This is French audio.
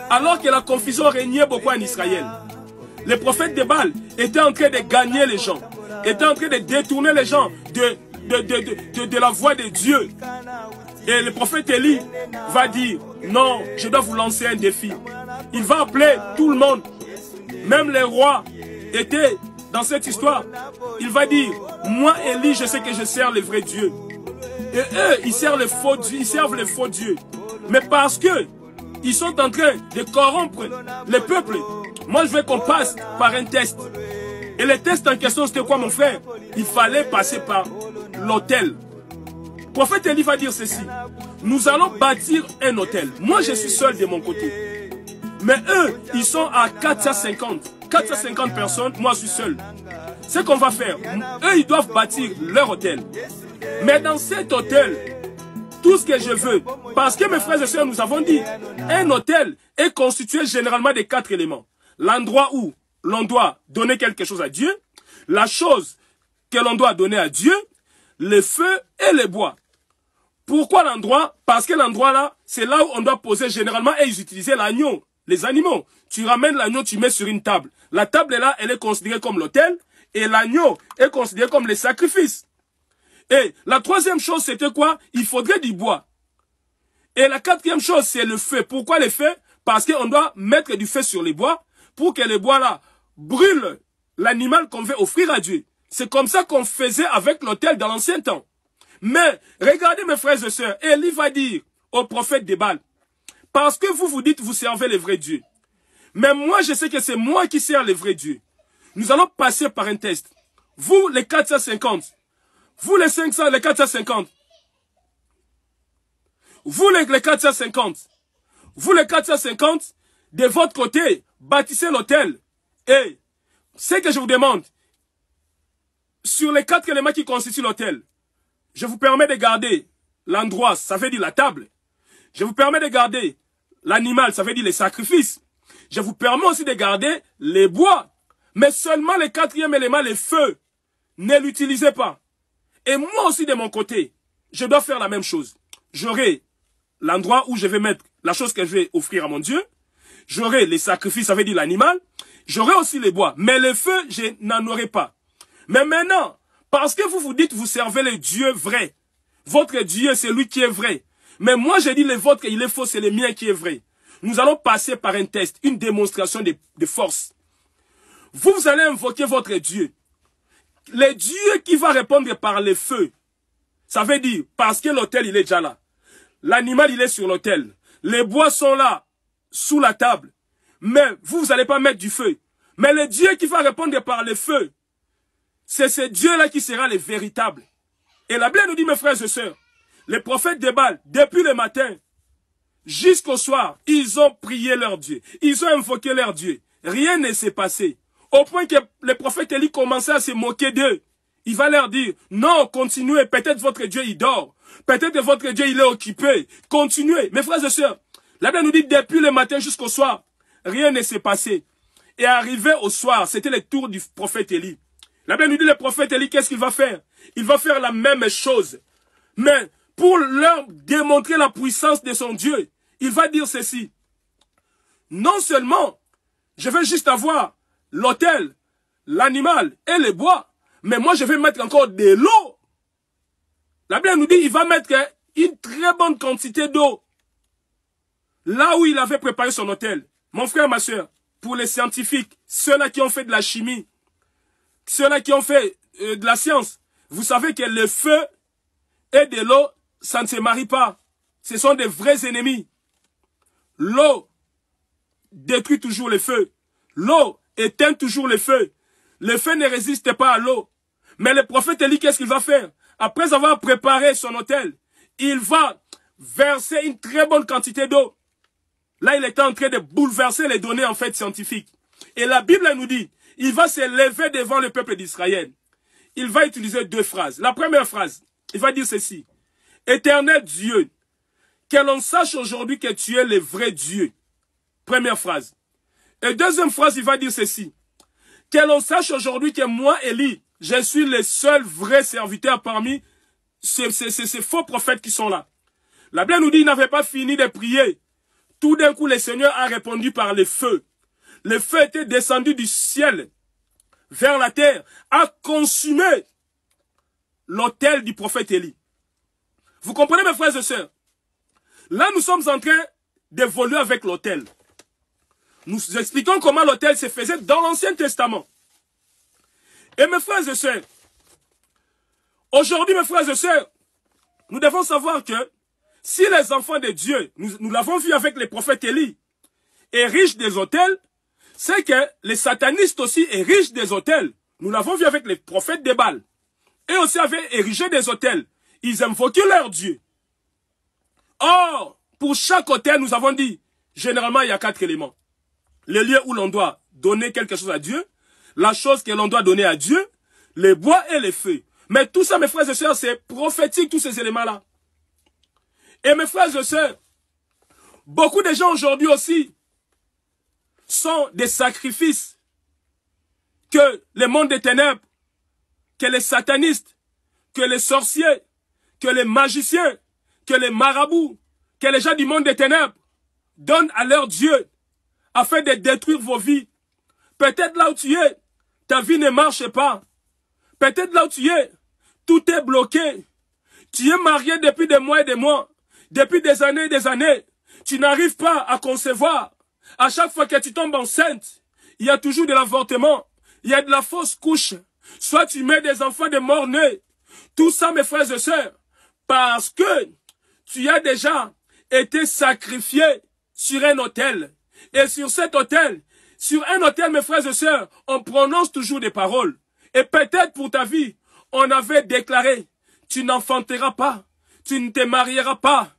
Alors que la confusion régnait beaucoup en Israël. Les prophètes de Baal étaient en train de gagner les gens, étaient en train de détourner les gens de la voie de Dieu. Et le prophète Élie va dire, non, je dois vous lancer un défi. Il va appeler tout le monde, même les rois étaient dans cette histoire. Il va dire, moi Élie, je sais que je sers le vrai Dieu. Et eux, ils servent les faux dieux, ils servent les faux dieux. Mais parce que ils sont en train de corrompre le peuple, moi je veux qu'on passe par un test. Et le test en question, c'était quoi mon frère? Il fallait passer par l'autel. Le prophète Élie va dire ceci. Nous allons bâtir un hôtel. Moi, je suis seul de mon côté. Mais eux, ils sont à 450. 450 personnes, moi, je suis seul. Ce qu'on va faire, eux, ils doivent bâtir leur hôtel. Mais dans cet hôtel, tout ce que je veux, parce que mes frères et sœurs, nous avons dit, un hôtel est constitué généralement de 4 éléments. L'endroit où l'on doit donner quelque chose à Dieu, la chose que l'on doit donner à Dieu, le feu et le bois. Pourquoi l'endroit? Parce que l'endroit là, c'est là où on doit poser généralement et ils utilisaient l'agneau, les animaux. Tu ramènes l'agneau, tu mets sur une table. La table là, elle est considérée comme l'autel et l'agneau est considéré comme les sacrifices. Et la troisième chose, c'était quoi? Il faudrait du bois. Et la quatrième chose, c'est le feu. Pourquoi le feu? Parce qu'on doit mettre du feu sur les bois pour que les bois là brûlent l'animal qu'on veut offrir à Dieu. C'est comme ça qu'on faisait avec l'autel dans l'ancien temps. Mais, regardez mes frères et sœurs, Élie va dire au prophète de Baal, parce que vous vous dites vous servez le vrai Dieu. Mais moi, je sais que c'est moi qui sers le vrai Dieu. Nous allons passer par un test. Vous, les 450. Vous, les 500, les 450. Vous, les 450. Vous, les 450, de votre côté, bâtissez l'autel. Et, ce que je vous demande, sur les 4 éléments qui constituent l'autel, je vous permets de garder l'endroit, ça veut dire la table. Je vous permets de garder l'animal, ça veut dire les sacrifices. Je vous permets aussi de garder les bois. Mais seulement le 4e élément, le feu, ne l'utilisez pas. Et moi aussi de mon côté, je dois faire la même chose. J'aurai l'endroit où je vais mettre la chose que je vais offrir à mon Dieu. J'aurai les sacrifices, ça veut dire l'animal. J'aurai aussi les bois. Mais le feu, je n'en aurai pas. Mais maintenant, parce que vous vous dites, vous servez le Dieu vrai. Votre Dieu, c'est lui qui est vrai. Mais moi, je dis le vôtre, il est faux, c'est le mien qui est vrai. Nous allons passer par un test, une démonstration de force. Vous allez invoquer votre Dieu. Le Dieu qui va répondre par le feu. Ça veut dire, parce que l'autel, il est déjà là. L'animal, il est sur l'autel. Les bois sont là, sous la table. Mais vous n'allez pas mettre du feu. Mais le Dieu qui va répondre par le feu, c'est ce Dieu-là qui sera le véritable. Et la Bible nous dit, mes frères et sœurs, les prophètes de Baal, depuis le matin jusqu'au soir, ils ont prié leur Dieu. Ils ont invoqué leur Dieu. Rien ne s'est passé. Au point que le prophète Élie commençait à se moquer d'eux. Il va leur dire, non, continuez, peut-être votre Dieu il dort. Peut-être votre Dieu il est occupé. Continuez. Mes frères et sœurs, la Bible nous dit, depuis le matin jusqu'au soir, rien ne s'est passé. Et arrivé au soir, c'était le tour du prophète Élie. La Bible nous dit, le prophète Élie, qu'est-ce qu'il va faire? Il va faire la même chose. Mais pour leur démontrer la puissance de son Dieu, il va dire ceci. Non seulement, je vais juste avoir l'autel, l'animal et les bois, mais moi je vais mettre encore de l'eau. La Bible nous dit, il va mettre une très bonne quantité d'eau. Là où il avait préparé son autel. Mon frère, ma soeur, pour les scientifiques, ceux-là qui ont fait de la chimie, ceux-là qui ont fait de la science, vous savez que le feu et de l'eau, ça ne se marie pas. Ce sont des vrais ennemis. L'eau détruit toujours le feu. L'eau éteint toujours le feu. Le feu ne résiste pas à l'eau. Mais le prophète Élie, qu'est-ce qu'il va faire? Après avoir préparé son autel, il va verser une très bonne quantité d'eau. Là, il était en train de bouleverser les données en fait scientifiques. Et la Bible nous dit, il va se lever devant le peuple d'Israël. Il va utiliser 2 phrases. La première phrase, il va dire ceci. Éternel Dieu, que l'on sache aujourd'hui que tu es le vrai Dieu. Première phrase. Et deuxième phrase, il va dire ceci. Que l'on sache aujourd'hui que moi, Élie, je suis le seul vrai serviteur parmi ces faux prophètes qui sont là. La Bible nous dit qu'il n'avait pas fini de prier. Tout d'un coup, le Seigneur a répondu par le feu. Le feu était descendu du ciel vers la terre, a consumé l'autel du prophète Élie. Vous comprenez, mes frères et sœurs? Là, nous sommes en train d'évoluer avec l'autel. Nous expliquons comment l'autel se faisait dans l'Ancien Testament. Et mes frères et sœurs, aujourd'hui, mes frères et sœurs, nous devons savoir que si les enfants de Dieu, nous l'avons vu avec les prophètes Élie, érigent des autels, c'est que les satanistes aussi érigent des autels. Nous l'avons vu avec les prophètes de Baal. Et aussi avaient érigé des autels. Ils invoquaient leur Dieu. Or, pour chaque autel, nous avons dit, généralement, il y a 4 éléments. Le lieu où l'on doit donner quelque chose à Dieu, la chose que l'on doit donner à Dieu, les bois et les feux. Mais tout ça, mes frères et sœurs, c'est prophétique, tous ces éléments-là. Et mes frères et sœurs, beaucoup de gens aujourd'hui aussi sont des sacrifices que le monde des ténèbres, que les satanistes, que les sorciers, que les magiciens, que les marabouts, que les gens du monde des ténèbres donnent à leur Dieu afin de détruire vos vies. Peut-être là où tu es, ta vie ne marche pas. Peut-être là où tu es, tout est bloqué. Tu es marié depuis des mois et des mois, depuis des années et des années. Tu n'arrives pas à concevoir. À chaque fois que tu tombes enceinte, il y a toujours de l'avortement. Il y a de la fausse couche. Soit tu mets des enfants de mort-nés. Tout ça, mes frères et sœurs, parce que tu as déjà été sacrifié sur un autel. Et sur cet autel, sur un autel, mes frères et sœurs, on prononce toujours des paroles. Et peut-être pour ta vie, on avait déclaré, tu n'enfanteras pas, tu ne te marieras pas,